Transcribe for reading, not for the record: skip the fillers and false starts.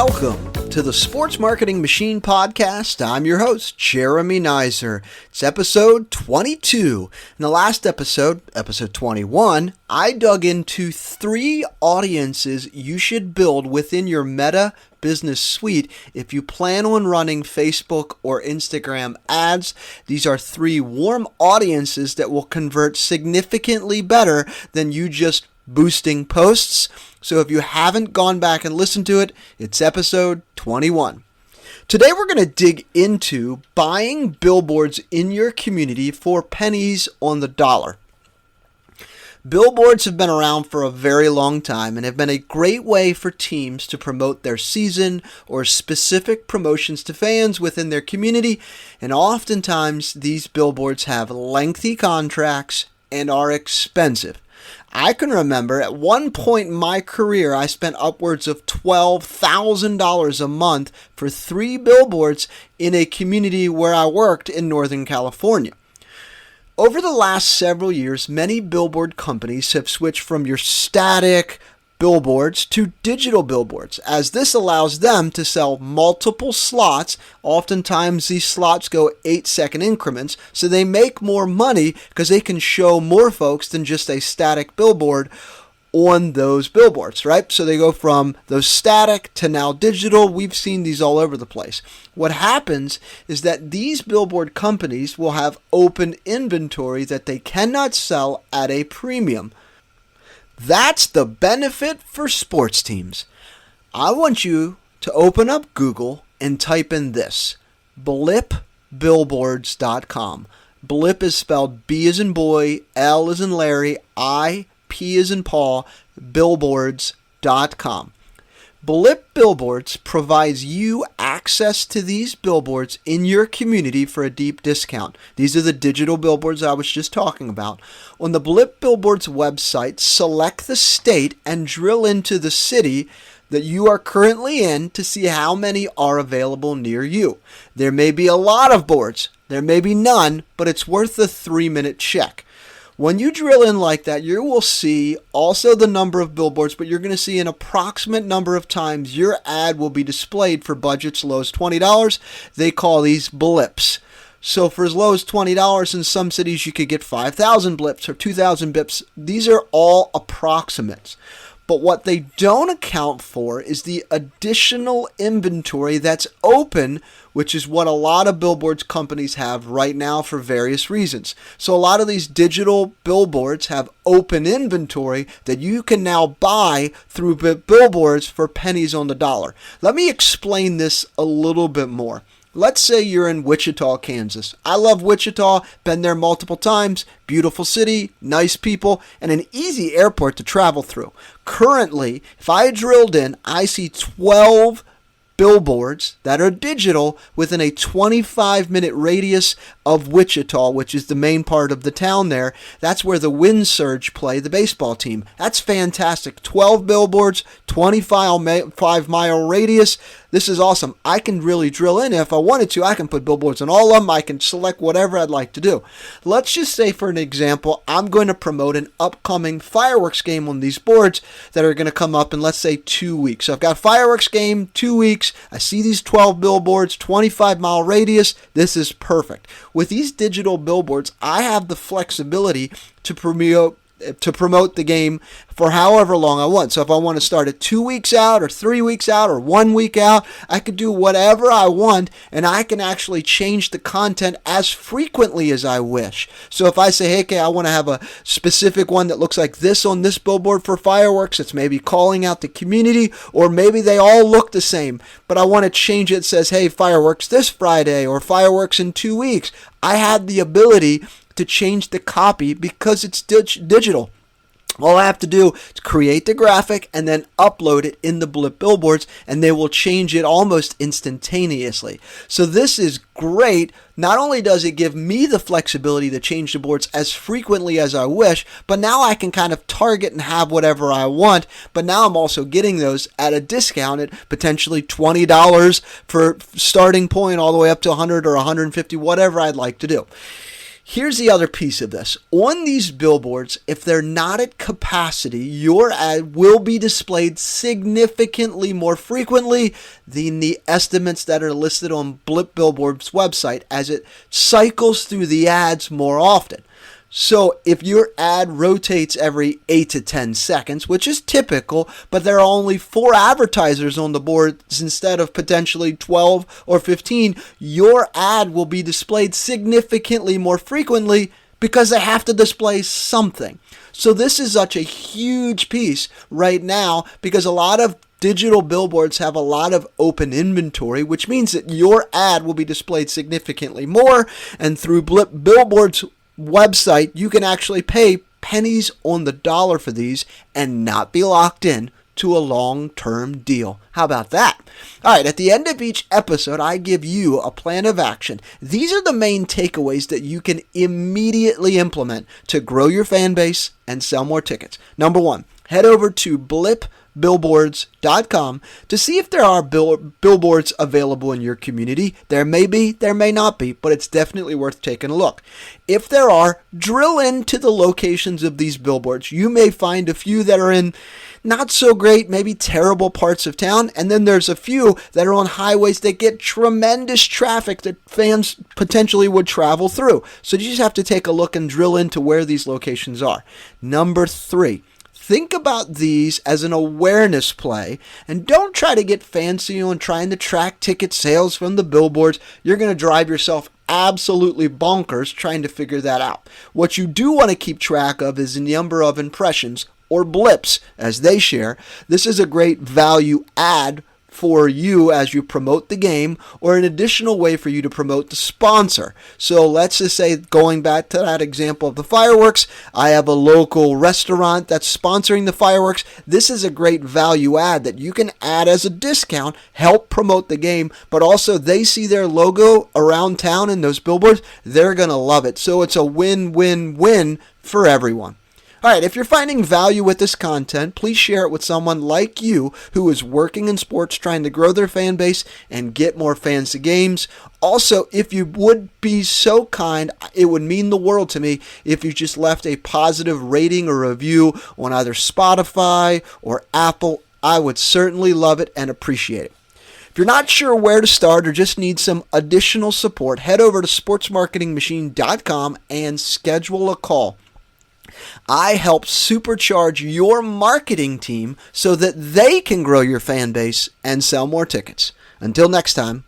Welcome to the Sports Marketing Machine Podcast. I'm your host, Jeremy Nizer. It's episode 22. In the last episode 21, I dug into 3 audiences you should build within your Meta Business Suite if you plan on running Facebook or Instagram ads. These are 3 warm audiences that will convert significantly better than you just boosting posts. So if you haven't gone back and listened to it, it's episode 21. Today we're going to dig into buying billboards in your community for pennies on the dollar. Billboards have been around for a very long time and have been a great way for teams to promote their season or specific promotions to fans within their community. And oftentimes these billboards have lengthy contracts and are expensive. I can remember at one point in my career, I spent upwards of $12,000 a month for 3 billboards in a community where I worked in Northern California. Over the last several years, many billboard companies have switched from your static billboards to digital billboards, as this allows them to sell multiple slots. Oftentimes these slots go 8-second increments, so they make more money because they can show more folks than just a static billboard on those billboards, right? So they go from those static to now digital. We've seen these all over the place. What happens is that these billboard companies will have open inventory that they cannot sell at a premium. That's the benefit for sports teams. I want you to open up Google and type in this, blipbillboards.com. Blip is spelled B as in boy, L as in Larry, I, P as in Paul, billboards.com. Blip Billboards provides you access to these billboards in your community for a deep discount. These are the digital billboards I was just talking about. On the Blip Billboards website, select the state and drill into the city that you are currently in to see how many are available near you. There may be a lot of boards, there may be none, but it's worth a 3-minute check. When you drill in like that, you will see also the number of billboards, but you're going to see an approximate number of times your ad will be displayed for budgets low as $20. They call these blips. So for as low as $20, in some cities you could get 5,000 blips or 2,000 blips. These are all approximates. But what they don't account for is the additional inventory that's open, which is what a lot of billboards companies have right now for various reasons. So a lot of these digital billboards have open inventory that you can now buy through billboards for pennies on the dollar. Let me explain this a little bit more. Let's say you're in Wichita, Kansas. I love Wichita, been there multiple times, beautiful city, nice people, and an easy airport to travel through. Currently, if I drilled in, I see 12 billboards that are digital within a 25-minute radius of Wichita, which is the main part of the town there. That's where the Wind Surge play, the baseball team. That's fantastic. 12 billboards, 25-mile radius. This is awesome. I can really drill in. If I wanted to, I can put billboards on all of them. I can select whatever I'd like to do. Let's just say, for an example, I'm going to promote an upcoming fireworks game on these boards that are going to come up in, let's say, 2 weeks. So I've got fireworks game, 2 weeks. I see these 12 billboards, 25-mile radius. This is perfect. With these digital billboards, I have the flexibility to promote the game for however long I want. So if I want to start it 2 weeks out or 3 weeks out or 1 week out, I could do whatever I want, and I can actually change the content as frequently as I wish. So if I say, hey, okay, I want to have a specific one that looks like this on this billboard for fireworks, it's maybe calling out the community, or maybe they all look the same, but I want to change it. It says, hey, fireworks this Friday or fireworks in 2 weeks. I have the ability to change the copy because it's digital. All I have to do is create the graphic and then upload it in the Blip Billboards, and they will change it almost instantaneously. So this is great. Not only does it give me the flexibility to change the boards as frequently as I wish, but now I can kind of target and have whatever I want. But now I'm also getting those at a discount at potentially $20 for starting point all the way up to $100 or $150, whatever I'd like to do. Here's the other piece of this. On these billboards, if they're not at capacity, your ad will be displayed significantly more frequently than the estimates that are listed on Blip Billboard's website, as it cycles through the ads more often. So if your ad rotates every 8 to 10 seconds, which is typical, but there are only 4 advertisers on the boards instead of potentially 12 or 15, your ad will be displayed significantly more frequently because they have to display something. So this is such a huge piece right now because a lot of digital billboards have a lot of open inventory, which means that your ad will be displayed significantly more. And through Blip Billboards website, you can actually pay pennies on the dollar for these and not be locked in to a long-term deal. How about that? All right, at the end of each episode, I give you a plan of action. These are the main takeaways that you can immediately implement to grow your fan base and sell more tickets. Number 1, head over to blipbillboards.com to see if there are billboards available in your community. There may be, there may not be, but it's definitely worth taking a look. If there are, drill into the locations of these billboards. You may find a few that are in not so great, maybe terrible parts of town, and then there's a few that are on highways that get tremendous traffic that fans potentially would travel through. So you just have to take a look and drill into where these locations are. Number 3, think about these as an awareness play, and don't try to get fancy on trying to track ticket sales from the billboards. You're going to drive yourself absolutely bonkers trying to figure that out. What you do want to keep track of is the number of impressions, or blips, as they share. This is a great value add for you as you promote the game, or an additional way for you to promote the sponsor. So let's just say, going back to that example of the fireworks, I have a local restaurant that's sponsoring the fireworks. This is a great value add that you can add as a discount, help promote the game, but also they see their logo around town in those billboards, they're going to love it. So it's a win-win-win for everyone. All right, if you're finding value with this content, please share it with someone like you who is working in sports, trying to grow their fan base and get more fans to games. Also, if you would be so kind, it would mean the world to me if you just left a positive rating or review on either Spotify or Apple. I would certainly love it and appreciate it. If you're not sure where to start or just need some additional support, head over to sportsmarketingmachine.com and schedule a call. I help supercharge your marketing team so that they can grow your fan base and sell more tickets. Until next time,